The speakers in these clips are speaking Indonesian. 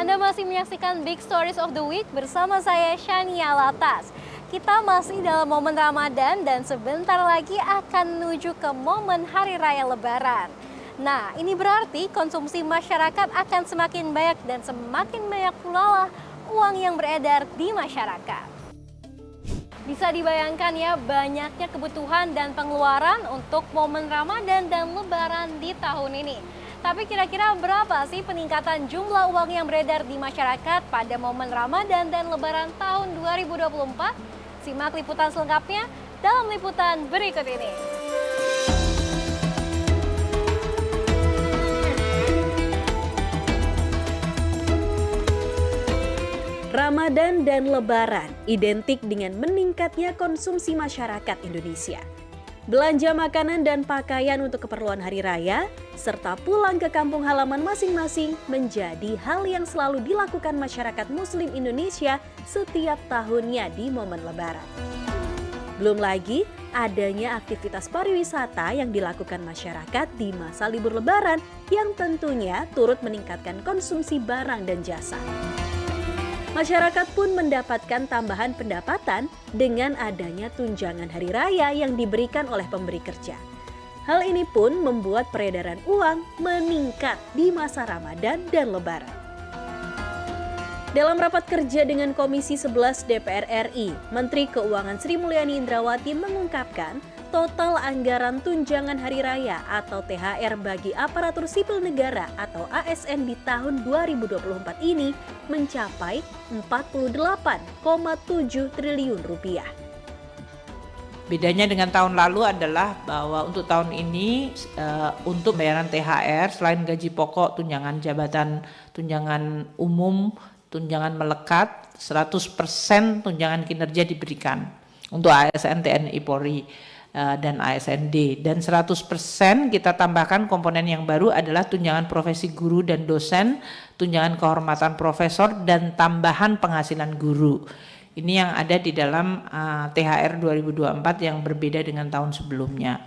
Anda masih menyaksikan Big Stories of the Week bersama saya Shania Latas. Kita masih dalam momen Ramadan dan sebentar lagi akan menuju ke momen Hari Raya Lebaran. Nah, ini berarti konsumsi masyarakat akan semakin banyak dan semakin banyak pula lah uang yang beredar di masyarakat. Bisa dibayangkan ya banyaknya kebutuhan dan pengeluaran untuk momen Ramadan dan Lebaran di tahun ini. Tapi kira-kira berapa sih peningkatan jumlah uang yang beredar di masyarakat pada momen Ramadan dan Lebaran tahun 2024? Simak liputan selengkapnya dalam liputan berikut ini. Ramadan dan Lebaran identik dengan meningkatnya konsumsi masyarakat Indonesia. Belanja makanan dan pakaian untuk keperluan hari raya, serta pulang ke kampung halaman masing-masing menjadi hal yang selalu dilakukan masyarakat Muslim Indonesia setiap tahunnya di momen Lebaran. Belum lagi adanya aktivitas pariwisata yang dilakukan masyarakat di masa libur Lebaran yang tentunya turut meningkatkan konsumsi barang dan jasa. Masyarakat pun mendapatkan tambahan pendapatan dengan adanya tunjangan hari raya yang diberikan oleh pemberi kerja. Hal ini pun membuat peredaran uang meningkat di masa Ramadan dan Lebaran. Dalam rapat kerja dengan Komisi 11 DPR RI, Menteri Keuangan Sri Mulyani Indrawati mengungkapkan total anggaran tunjangan hari raya atau THR bagi aparatur sipil negara atau ASN di tahun 2024 ini mencapai 48,7 triliun rupiah. Bedanya dengan tahun lalu adalah bahwa untuk tahun ini untuk bayaran THR selain gaji pokok, tunjangan jabatan, tunjangan umum, tunjangan melekat, 100% tunjangan kinerja diberikan untuk ASN TNI Polri dan ASND, dan 100% kita tambahkan komponen yang baru adalah tunjangan profesi guru dan dosen, tunjangan kehormatan profesor, dan tambahan penghasilan guru. Ini yang ada di dalam THR 2024 yang berbeda dengan tahun sebelumnya.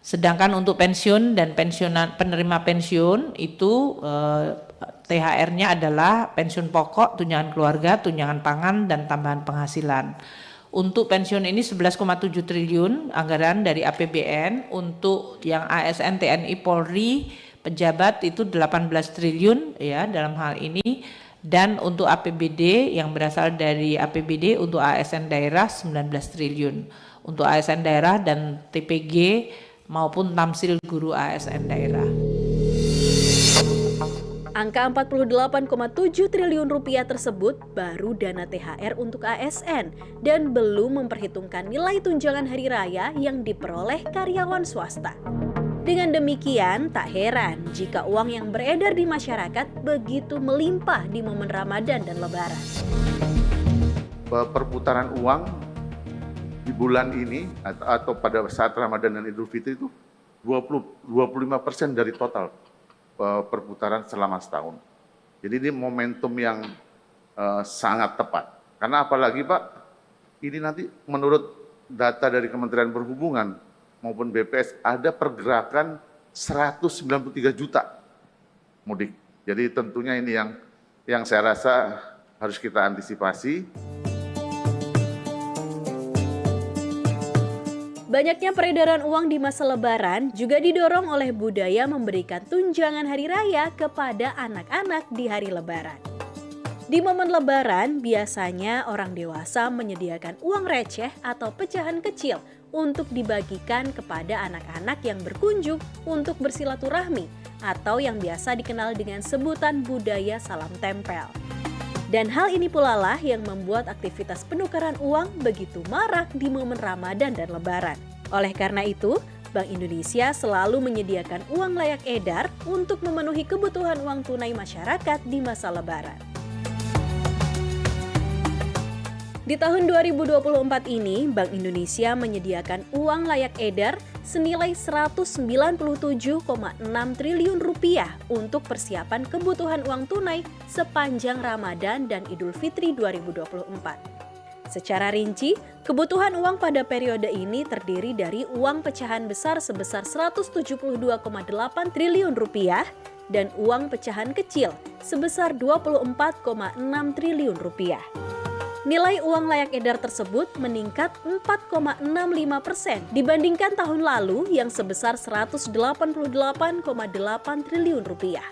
Sedangkan untuk pensiun dan penerima pensiun itu THR-nya adalah pensiun pokok, tunjangan keluarga, tunjangan pangan, dan tambahan penghasilan. Untuk pensiun ini 11,7 triliun anggaran dari APBN, untuk yang ASN TNI Polri pejabat itu 18 triliun ya dalam hal ini, dan untuk APBD yang berasal dari APBD untuk ASN daerah 19 triliun. Untuk ASN daerah dan TPG maupun tamsil guru ASN daerah. Angka 48,7 triliun rupiah tersebut baru dana THR untuk ASN dan belum memperhitungkan nilai tunjangan hari raya yang diperoleh karyawan swasta. Dengan demikian, tak heran jika uang yang beredar di masyarakat begitu melimpah di momen Ramadan dan Lebaran. Perputaran uang di bulan ini atau pada saat Ramadan dan Idul Fitri itu 25% dari total perputaran selama setahun. Jadi ini momentum yang sangat tepat. Karena apalagi Pak, ini nanti menurut data dari Kementerian Perhubungan maupun BPS ada pergerakan 193 juta mudik. Jadi tentunya ini yang saya rasa harus kita antisipasi. Banyaknya peredaran uang di masa Lebaran juga didorong oleh budaya memberikan tunjangan hari raya kepada anak-anak di hari Lebaran. Di momen Lebaran, biasanya orang dewasa menyediakan uang receh atau pecahan kecil untuk dibagikan kepada anak-anak yang berkunjung untuk bersilaturahmi atau yang biasa dikenal dengan sebutan budaya salam tempel. Dan hal ini pula lah yang membuat aktivitas penukaran uang begitu marak di momen Ramadan dan Lebaran. Oleh karena itu, Bank Indonesia selalu menyediakan uang layak edar untuk memenuhi kebutuhan uang tunai masyarakat di masa Lebaran. Di tahun 2024 ini, Bank Indonesia menyediakan uang layak edar senilai 197,6 triliun rupiah untuk persiapan kebutuhan uang tunai sepanjang Ramadan dan Idul Fitri 2024. Secara rinci, kebutuhan uang pada periode ini terdiri dari uang pecahan besar sebesar 172,8 triliun rupiah dan uang pecahan kecil sebesar 24,6 triliun rupiah. Nilai uang layak edar tersebut meningkat 4,65% dibandingkan tahun lalu yang sebesar 188,8 triliun rupiah.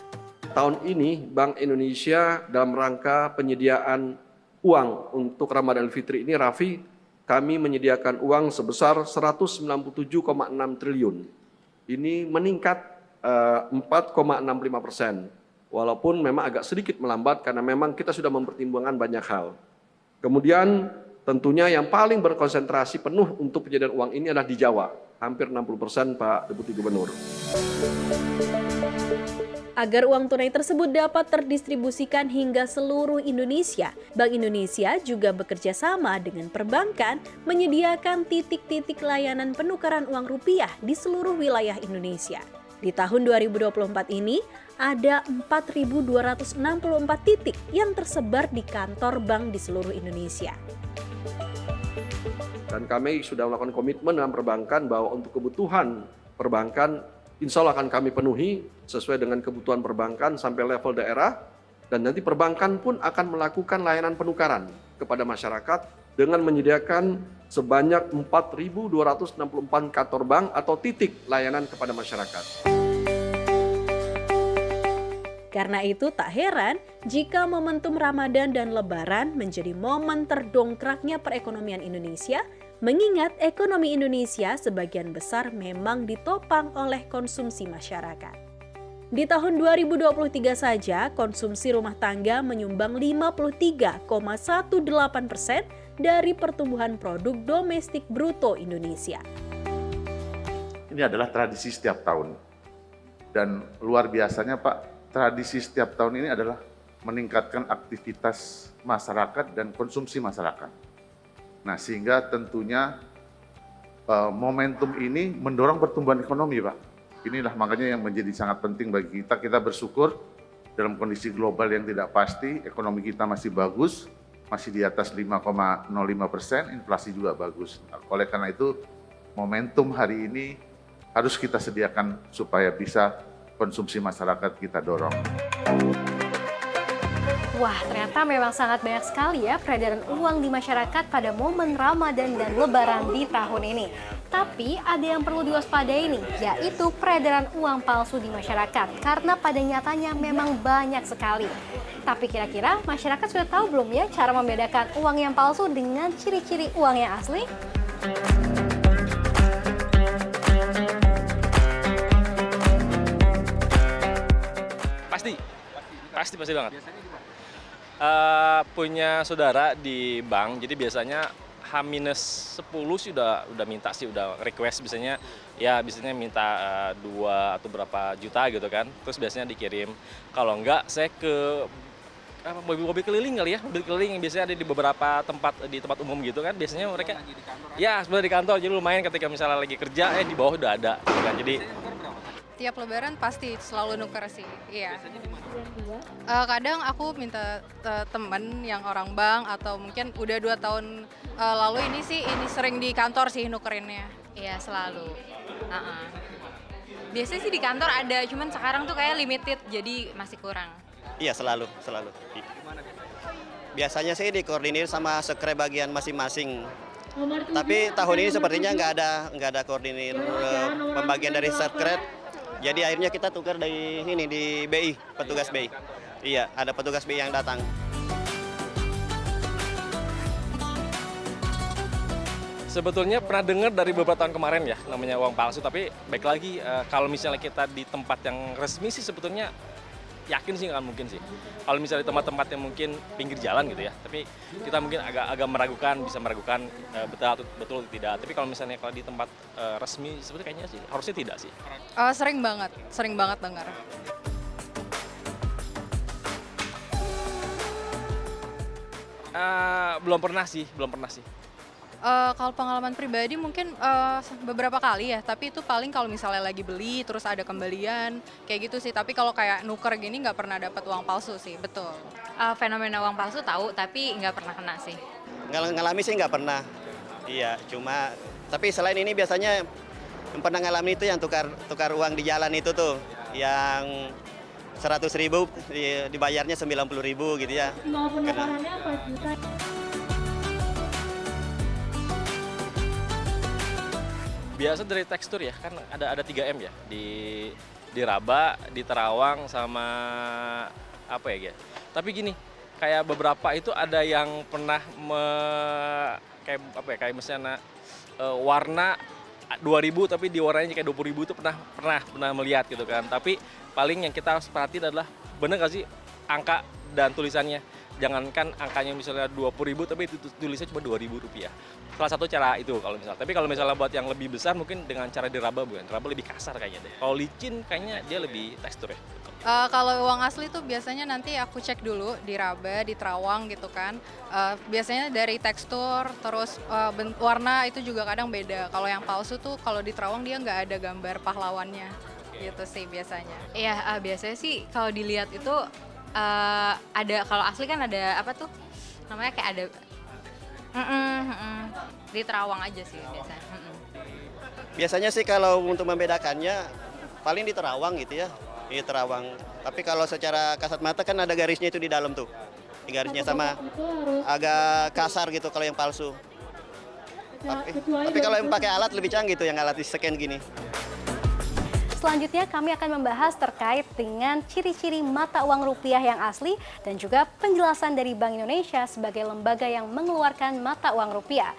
Tahun ini Bank Indonesia dalam rangka penyediaan uang untuk Ramadan Fitri ini, Raffi, kami menyediakan uang sebesar 197,6 triliun. Ini meningkat 4,65%. Walaupun memang agak sedikit melambat karena memang kita sudah mempertimbangkan banyak hal. Kemudian tentunya yang paling berkonsentrasi penuh untuk penyediaan uang ini adalah di Jawa. Hampir 60% Pak Deputi Gubernur. Agar uang tunai tersebut dapat terdistribusikan hingga seluruh Indonesia, Bank Indonesia juga bekerja sama dengan perbankan menyediakan titik-titik layanan penukaran uang rupiah di seluruh wilayah Indonesia. Di tahun 2024 ini, ada 4.264 titik yang tersebar di kantor bank di seluruh Indonesia. Dan kami sudah melakukan komitmen dengan perbankan bahwa untuk kebutuhan perbankan insya Allah akan kami penuhi sesuai dengan kebutuhan perbankan sampai level daerah, dan nanti perbankan pun akan melakukan layanan penukaran kepada masyarakat dengan menyediakan sebanyak 4.264 kantor bank atau titik layanan kepada masyarakat. Karena itu tak heran jika momentum Ramadan dan Lebaran menjadi momen terdongkraknya perekonomian Indonesia, mengingat ekonomi Indonesia sebagian besar memang ditopang oleh konsumsi masyarakat. Di tahun 2023 saja, konsumsi rumah tangga menyumbang 53,18% dari pertumbuhan produk domestik bruto Indonesia. Ini adalah tradisi setiap tahun. Dan luar biasanya Pak, tradisi setiap tahun ini adalah meningkatkan aktivitas masyarakat dan konsumsi masyarakat. Nah, sehingga tentunya momentum ini mendorong pertumbuhan ekonomi, Pak. Inilah makanya yang menjadi sangat penting bagi kita. Kita bersyukur dalam kondisi global yang tidak pasti, ekonomi kita masih bagus, masih di atas 5,05%, inflasi juga bagus. Oleh karena itu, momentum hari ini harus kita sediakan supaya bisa konsumsi masyarakat kita dorong. Wah, ternyata memang sangat banyak sekali ya peredaran uang di masyarakat pada momen Ramadan dan Lebaran di tahun ini. Tapi ada yang perlu diwaspadai nih, yaitu peredaran uang palsu di masyarakat. Karena pada nyatanya memang banyak sekali. Tapi kira-kira masyarakat sudah tahu belum ya cara membedakan uang yang palsu dengan ciri-ciri uang yang asli? Pasti banget. Punya saudara di bank, jadi biasanya H-10 sih udah minta sih, udah request biasanya minta 2 atau berapa juta gitu kan, terus biasanya dikirim. Kalau enggak saya ke mobil keliling kali ya, mobil keliling yang biasanya ada di beberapa tempat, di tempat umum gitu kan, biasanya mereka ya sebenarnya di kantor, jadi lumayan ketika misalnya lagi kerja di bawah udah ada gitu kan. Jadi tiap Lebaran pasti selalu nuker sih, iya. Kadang aku minta temen yang orang bank atau mungkin udah 2 tahun lalu ini sering di kantor sih nukerinnya. Iya selalu. Biasanya sih di kantor ada, cuman sekarang tuh kayak limited jadi masih kurang. Iya selalu. Biasanya sih dikoordinir sama sekre bagian masing-masing. Tapi tahun ini sepertinya nggak ada koordinir pembagian dari sekret. Jadi akhirnya kita tukar dari ini di BI, petugas BI. Iya, ada petugas BI yang datang. sebetulnya pernah dengar dari beberapa tahun kemarin ya namanya uang palsu, tapi baik lagi kalau misalnya kita di tempat yang resmi sih sebetulnya yakin sih nggak mungkin sih. Kalau misalnya di tempat-tempat yang mungkin pinggir jalan gitu ya, tapi kita mungkin agak meragukan, bisa meragukan betul atau tidak. Tapi kalau misalnya kalau di tempat resmi sebetulnya kayaknya sih harusnya tidak sih. Sering banget dengar. Belum pernah sih. Kalau pengalaman pribadi mungkin beberapa kali ya, tapi itu paling kalau misalnya lagi beli terus ada kembalian kayak gitu sih. Tapi kalau kayak nuker gini nggak pernah dapat uang palsu sih, betul. Fenomena uang palsu tahu, tapi nggak pernah kena sih. Ngalami sih nggak pernah. Iya, cuma tapi selain ini biasanya yang pernah ngalamin itu yang tukar uang di jalan itu tuh, yang 100.000 dibayarnya 90.000 gitu ya. Biasa dari tekstur ya, kan ada 3M ya, di Raba, di Terawang, sama apa ya Gia? Tapi gini, kayak beberapa itu ada yang pernah kayak apa ya, kayak misalnya warna 2.000 tapi diwarnanya kayak 20.000 itu pernah melihat gitu kan. Tapi paling yang kita harus perhatiin adalah bener nggak sih angka dan tulisannya. Jangankan angkanya misalnya 20.000 tapi itu tulisnya cuma Rp2.000. Salah satu cara itu kalau misalnya. Tapi kalau misalnya buat yang lebih besar mungkin dengan cara diraba, bukan? Diraba lebih kasar kayaknya deh. Kalau licin kayaknya dia lebih tekstur ya. Kalau uang asli tuh biasanya nanti aku cek dulu di Raba, di Terawang gitu kan. Biasanya dari tekstur, terus warna itu juga kadang beda. Kalau yang palsu tuh kalau di Terawang dia nggak ada gambar pahlawannya, gitu sih biasanya. Iya, biasanya sih kalau dilihat itu ada, kalau asli kan ada apa tuh namanya, kayak ada di Terawang aja sih biasanya. Biasanya sih kalau untuk membedakannya paling di Terawang gitu ya. Di Terawang. Tapi kalau secara kasat mata kan ada garisnya itu di dalam tuh. Garisnya sama agak kasar gitu kalau yang palsu. Tapi kalau yang pakai alat lebih canggih tuh, yang alat di scan gini. Selanjutnya kami akan membahas terkait dengan ciri-ciri mata uang rupiah yang asli dan juga penjelasan dari Bank Indonesia sebagai lembaga yang mengeluarkan mata uang rupiah.